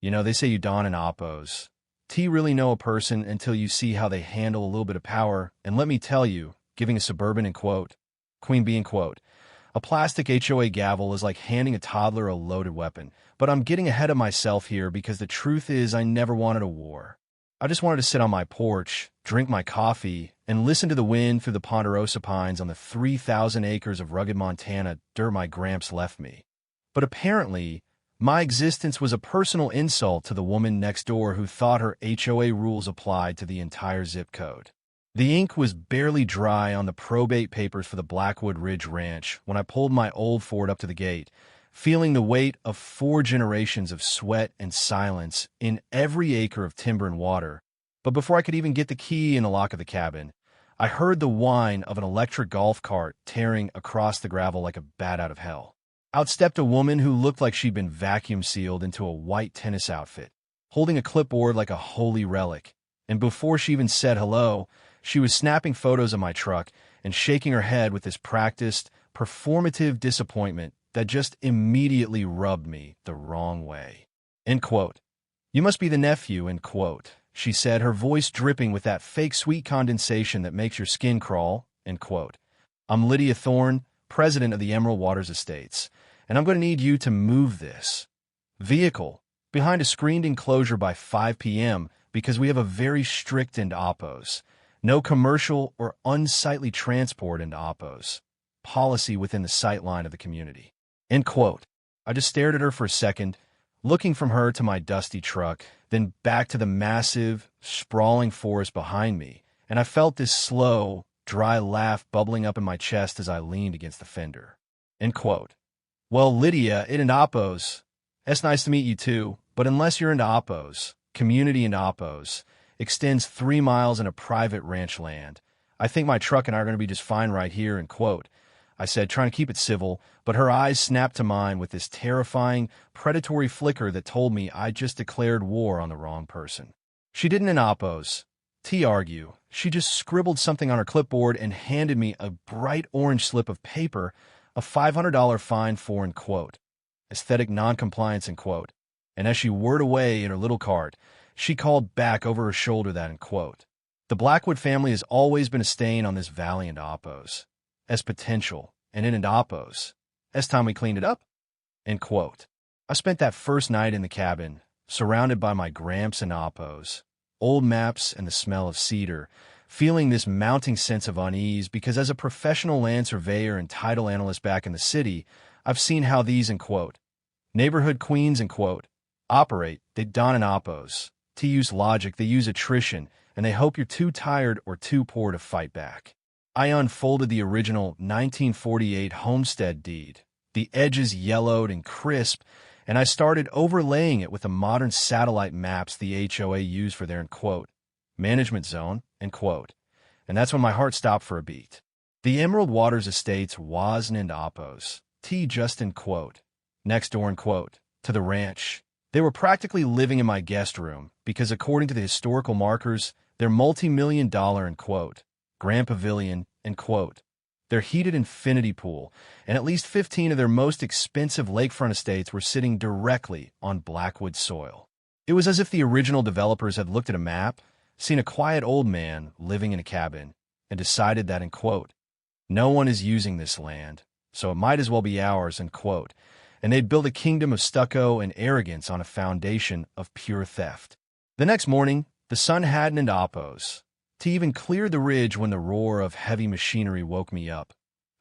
They say you dawn in oppos. T really know a person until you see how they handle a little bit of power, and let me tell you, giving a suburban in quote, Queen Bee in quote, a plastic HOA gavel is like handing a toddler a loaded weapon. But I'm getting ahead of myself here because the truth is I never wanted a war. I just wanted to sit on my porch, drink my coffee, and listen to the wind through the ponderosa pines on the 3,000 acres of rugged Montana dirt my gramps left me. But apparently, my existence was a personal insult to the woman next door who thought her HOA rules applied to the entire zip code. The ink was barely dry on the probate papers for the Blackwood Ridge Ranch when I pulled my old Ford up to the gate, feeling the weight of 4 generations of sweat and silence in every acre of timber and water. But before I could even get the key in the lock of the cabin, I heard the whine of an electric golf cart tearing across the gravel like a bat out of hell. Out stepped a woman who looked like she'd been vacuum sealed into a white tennis outfit, holding a clipboard like a holy relic. And before she even said hello, she was snapping photos of my truck and shaking her head with this practiced, performative disappointment that just immediately rubbed me the wrong way. End quote. You must be the nephew, end quote, she said, her voice dripping with that fake sweet condensation that makes your skin crawl, end quote. I'm Lydia Thorne, president of the Emerald Waters Estates, and I'm going to need you to move this vehicle behind a screened enclosure by 5 p.m. because we have a very strict end oppos. No commercial or unsightly transport into oppos. Policy within the sight line of the community. End quote. I just stared at her for a second, looking from her to my dusty truck, then back to the massive, sprawling forest behind me, and I felt this slow, dry laugh bubbling up in my chest as I leaned against the fender. End quote. Well, Lydia, it and oppos. It's nice to meet you too, but unless you're into oppos, community and oppos, extends 3 miles in a private ranch land. I think my truck and I are going to be just fine right here, end quote. I said, trying to keep it civil, but her eyes snapped to mine with this terrifying, predatory flicker that told me I just declared war on the wrong person. She didn't in oppos. T argue. She just scribbled something on her clipboard and handed me a bright orange slip of paper, a $500 fine for, end quote, aesthetic noncompliance, end quote. And as she whirred away in her little cart, she called back over her shoulder that, end quote. The Blackwood family has always been a stain on this valley and oppos. As potential, and in and oppos. As time we cleaned it up, end quote. I spent that first night in the cabin, surrounded by my gramps and oppos, old maps and the smell of cedar, feeling this mounting sense of unease because as a professional land surveyor and title analyst back in the city, I've seen how these, end quote, neighborhood queens, end quote, operate. They don in oppos. To use logic, they use attrition, and they hope you're too tired or too poor to fight back. I unfolded the original 1948 homestead deed, the edges yellowed and crisp, and I started overlaying it with the modern satellite maps the HOA used for their, end quote, management zone, end quote. And that's when my heart stopped for a beat. The Emerald Waters Estates was and oppos. T just, end quote, next door, end quote, to the ranch. They were practically living in my guest room because according to the historical markers, their multi-million-dollar, end quote, Grand Pavilion, end quote, their heated infinity pool, and at least 15 of their most expensive lakefront estates were sitting directly on Blackwood soil. It was as if the original developers had looked at a map, seen a quiet old man living in a cabin, and decided that, end quote, no one is using this land, so it might as well be ours, end quote, and they'd built a kingdom of stucco and arrogance on a foundation of pure theft. The next morning, the sun hadn't and oppos. T even cleared the ridge when the roar of heavy machinery woke me up,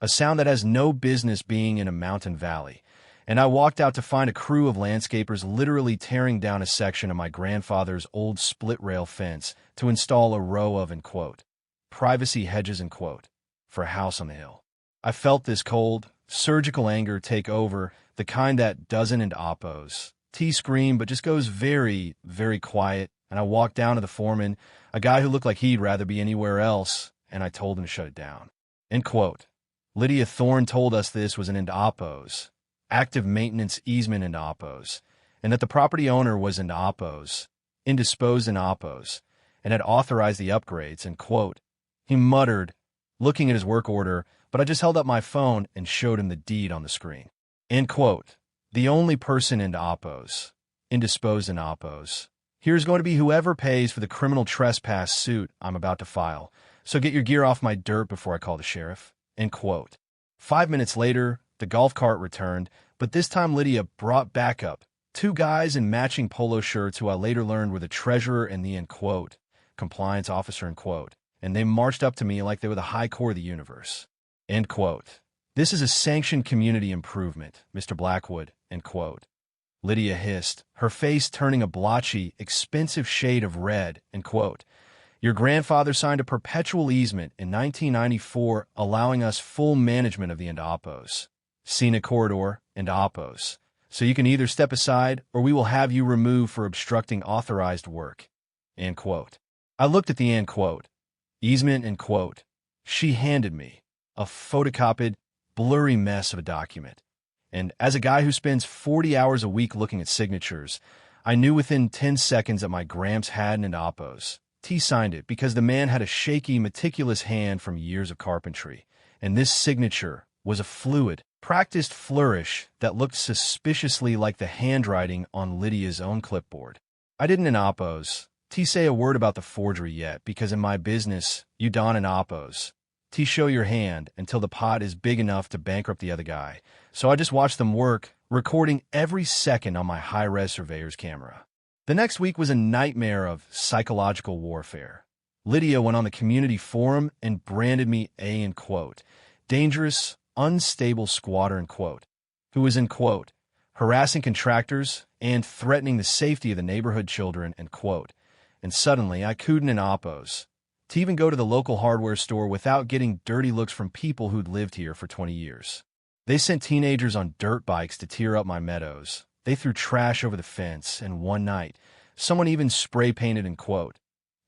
a sound that has no business being in a mountain valley, and I walked out to find a crew of landscapers literally tearing down a section of my grandfather's old split-rail fence to install a row of, end quote, privacy hedges, end quote, for a house on the hill. I felt this cold, surgical anger take over, the kind that doesn't end oppos. T screamed but just goes very, very quiet, and I walked down to the foreman, a guy who looked like he'd rather be anywhere else, and I told him to shut it down. End quote. Lydia Thorne told us this was an end oppos, active maintenance easement end oppos, and that the property owner was end oppos, indisposed end oppos, and had authorized the upgrades, end quote. He muttered, looking at his work order, but I just held up my phone and showed him the deed on the screen. End quote. The only person end oppos. indisposed in oppos. Here's going to be whoever pays for the criminal trespass suit I'm about to file, so get your gear off my dirt before I call the sheriff." End quote. 5 minutes later, the golf cart returned, but this time Lydia brought backup 2 guys in matching polo shirts who I later learned were the treasurer and the end quote, compliance officer end quote, and they marched up to me like they were the high court of the universe. End quote. "This is a sanctioned community improvement, Mr. Blackwood," end quote. Lydia hissed, her face turning a blotchy, expensive shade of red, end quote. "Your grandfather signed a perpetual easement in 1994 allowing us full management of the Indopos, scenic corridor, and Oppos. So you can either step aside or we will have you removed for obstructing authorized work." End quote. I looked at the end quote. Easement end quote. She handed me a photocopied, blurry mess of a document. And as a guy who spends 40 hours a week looking at signatures, I knew within 10 seconds that my Gramps had an Oppos. T signed it because the man had a shaky, meticulous hand from years of carpentry, and this signature was a fluid, practiced flourish that looked suspiciously like the handwriting on Lydia's own clipboard. I didn't in Oppos. T say a word about the forgery yet, because in my business, you don an Oppos. T show your hand until the pot is big enough to bankrupt the other guy. So I just watched them work, recording every second on my high-res surveyor's camera. The next week was a nightmare of psychological warfare. Lydia went on the community forum and branded me a, end quote, dangerous, unstable squatter, end quote, who was, end quote, harassing contractors and threatening the safety of the neighborhood children, end quote. And suddenly I couldn't in Oppos to even go to the local hardware store without getting dirty looks from people who'd lived here for 20 years. They sent teenagers on dirt bikes to tear up my meadows. They threw trash over the fence, and one night, someone even spray-painted, end quote,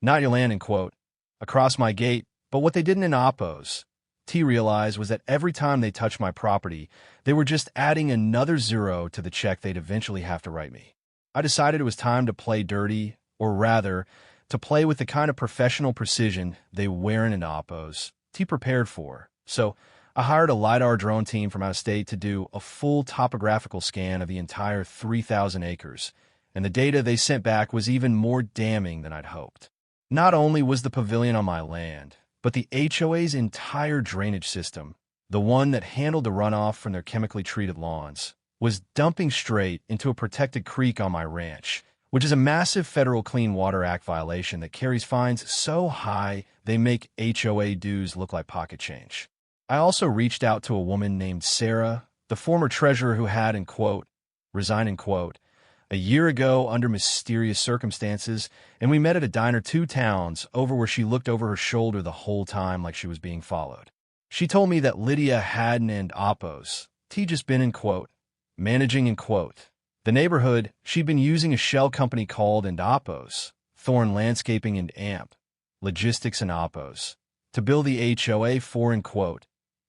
"Not your land," end quote, across my gate. But what they didn't in Oppos, T realized, was that every time they touched my property, they were just adding another zero to the check they'd eventually have to write me. I decided it was time to play dirty, or rather, to play with the kind of professional precision they weren't in Oppos T prepared for. So I hired a LiDAR drone team from out of state to do a full topographical scan of the entire 3,000 acres, and the data they sent back was even more damning than I'd hoped. Not only was the pavilion on my land, but the HOA's entire drainage system, the one that handled the runoff from their chemically treated lawns, was dumping straight into a protected creek on my ranch, which is a massive federal Clean Water Act violation that carries fines so high they make HOA dues look like pocket change. I also reached out to a woman named Sarah, the former treasurer who had, end quote, resigned, end quote, a year ago under mysterious circumstances, and we met at a diner 2 towns over where she looked over her shoulder the whole time like she was being followed. She told me that Lydia hadn't and Oppos, T just been, end quote, managing, end quote, the neighborhood. She'd been using a shell company called Oppos, Thorn Landscaping and AMP, Logistics and Oppos, to build the HOA for, end quote,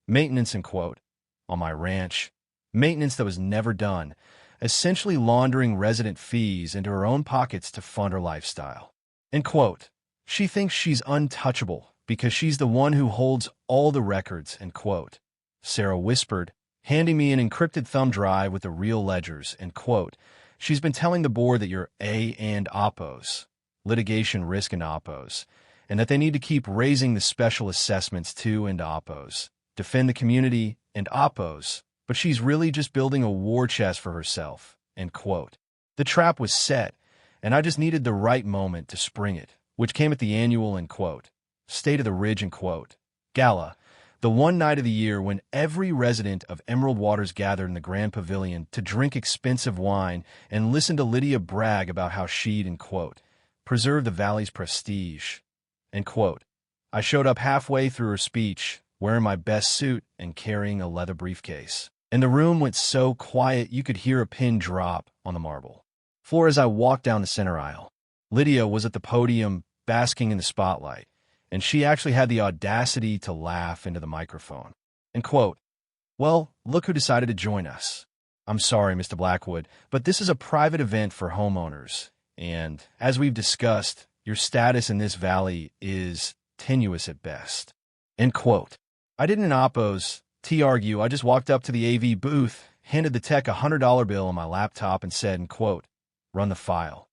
maintenance, end quote, on my ranch, maintenance that was never done, essentially laundering resident fees into her own pockets to fund her lifestyle. End quote. She thinks she's untouchable because she's the one who holds all the records, end quote. Sarah whispered, handing me an encrypted thumb drive with the real ledgers, end quote. She's been telling the board that you're A and Oppos, litigation risk and Oppos, and that they need to keep raising the special assessments to and Oppos, defend the community and Oppos, but she's really just building a war chest for herself, end quote. The trap was set, and I just needed the right moment to spring it, which came at the annual, end quote, State of the Ridge, end quote, gala, the one night of the year when every resident of Emerald Waters gathered in the Grand Pavilion to drink expensive wine and listen to Lydia brag about how she'd, end quote, preserve the valley's prestige, end quote. I showed up halfway through her speech, wearing my best suit and carrying a leather briefcase. And the room went so quiet you could hear a pin drop on the marble floor as I walked down the center aisle. Lydia was at the podium, basking in the spotlight, and she actually had the audacity to laugh into the microphone. And quote, "Well, look who decided to join us. I'm sorry, Mr. Blackwood, but this is a private event for homeowners, and as we've discussed, your status in this valley is tenuous at best." End quote. I didn't Oppos T argue. I just walked up to the AV booth, handed the tech a $100 bill on my laptop, and said, end quote, Run the file.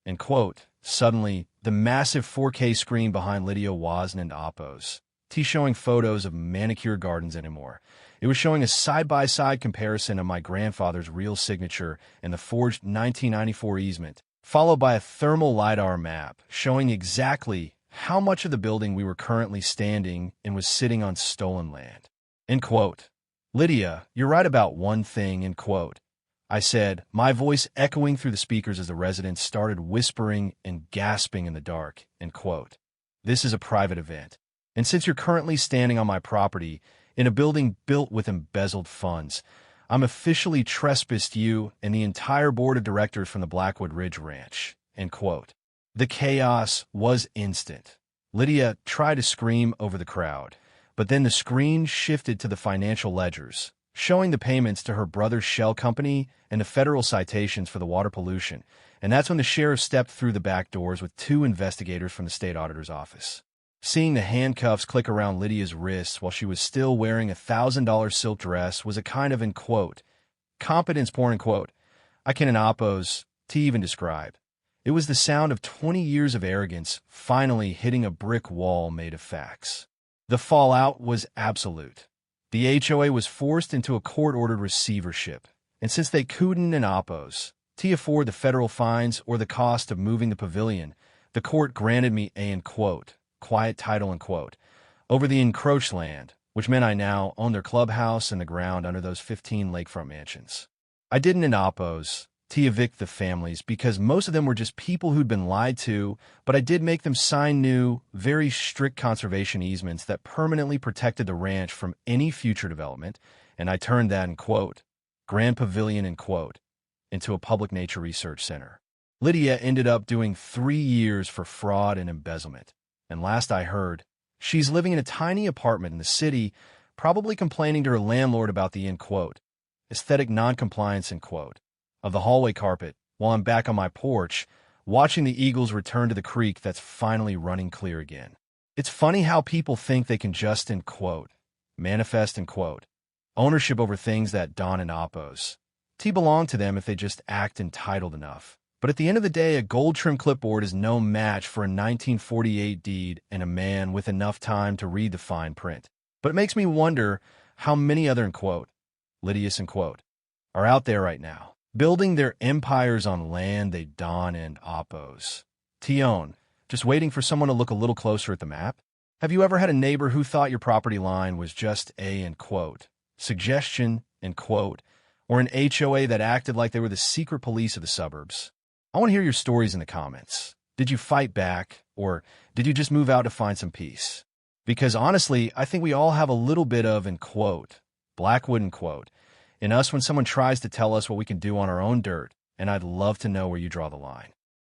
End quote. Suddenly, the massive 4K screen behind Lydia wasn't in Oppos. T showing photos of manicured gardens anymore. It was showing a side-by-side comparison of my grandfather's real signature and the forged 1994 easement, followed by a thermal LiDAR map showing exactly how much of the building we were currently standing in was sitting on stolen land. End quote. Lydia, you're right about one thing, end quote. I said, my voice echoing through the speakers as the residents started whispering and gasping in the dark, end quote. This is a private event. And since you're currently standing on my property, in a building built with embezzled funds, I'm officially trespassed you and the entire board of directors from the Blackwood Ridge Ranch, end quote. The chaos was instant. Lydia tried to scream over the crowd, but then the screen shifted to the financial ledgers, showing the payments to her brother's shell company and the federal citations for the water pollution, and that's when the sheriff stepped through the back doors with 2 investigators from the state auditor's office. Seeing the handcuffs click around Lydia's wrists while she was still wearing a $1,000 silk dress was a kind of, end quote, competence porn, end quote, I can in Oppos to even describe. It was the sound of 20 years of arrogance finally hitting a brick wall made of facts. The fallout was absolute. The HOA was forced into a court-ordered receivership, and since they couldn't in Oppos to afford the federal fines or the cost of moving the pavilion, the court granted me a, end quote, quiet title, end quote, over the encroached land, which meant I now owned their clubhouse and the ground under those 15 lakefront mansions. I didn't in Oppos to evict the families because most of them were just people who'd been lied to, but I did make them sign new, very strict conservation easements that permanently protected the ranch from any future development, and I turned that, end quote, Grand Pavilion, end quote, into a public nature research center. Lydia ended up doing 3 years for fraud and embezzlement. And last I heard, she's living in a tiny apartment in the city, probably complaining to her landlord about the, end quote, aesthetic noncompliance, end quote, of the hallway carpet, while I'm back on my porch, watching the eagles return to the creek that's finally running clear again. It's funny how people think they can just, end quote, manifest, end quote, ownership over things that dawn in Oppos. T belong to them if they just act entitled enough. But at the end of the day, a gold-trimmed clipboard is no match for a 1948 deed and a man with enough time to read the fine print. But it makes me wonder how many other, end quote, Lydias, end quote, are out there right now, building their empires on land they don in Oppos. Tion, just waiting for someone to look a little closer at the map? Have you ever had a neighbor who thought your property line was just a, end quote, suggestion, end quote, or an HOA that acted like they were the secret police of the suburbs? I want to hear your stories in the comments. Did you fight back, or did you just move out to find some peace? Because honestly, I think we all have a little bit of, end quote, Blackwood, end quote, in us when someone tries to tell us what we can do on our own dirt, and I'd love to know where you draw the line.